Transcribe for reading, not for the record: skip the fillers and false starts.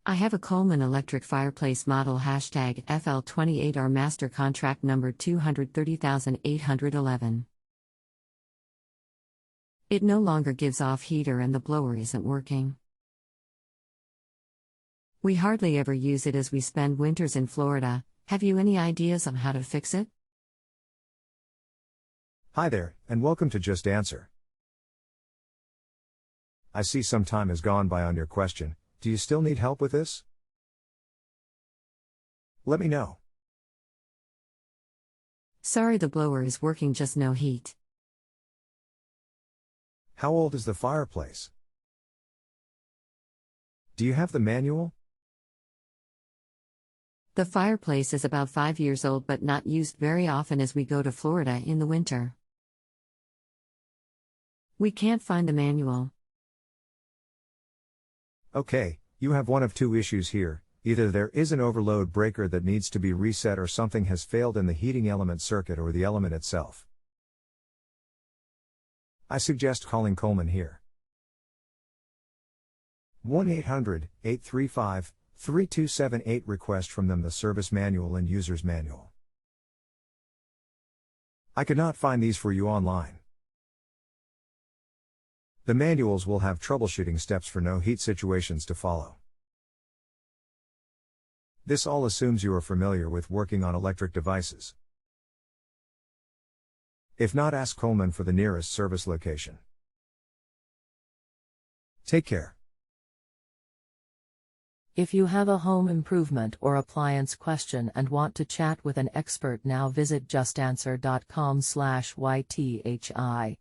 I have a Coleman electric fireplace model #FL28R master contract number 230,811. It no longer gives off heater and the blower isn't working. We hardly ever use it as we spend winters in Florida. Have you any ideas on how to fix it? Hi there, and welcome to Just Answer. I see some time has gone by on your question. Do you still need help with this? Let me know. Sorry, the blower is working, just no heat. How old is the fireplace? Do you have the manual? The fireplace is about 5 years old but not used very often as we go to Florida in the winter. We can't find the manual. Okay, you have one of two issues here. Either there is an overload breaker that needs to be reset, or something has failed in the heating element circuit or the element itself. I suggest calling Coleman here. 1-800-835-3278. Request from them the service manual and user's manual. I could not find these for you online. The manuals will have troubleshooting steps for no heat situations to follow. This all assumes you are familiar with working on electric devices. If not, ask Coleman for the nearest service location. Take care. If you have a home improvement or appliance question and want to chat with an expert, now visit JustAnswer.com/YTHI.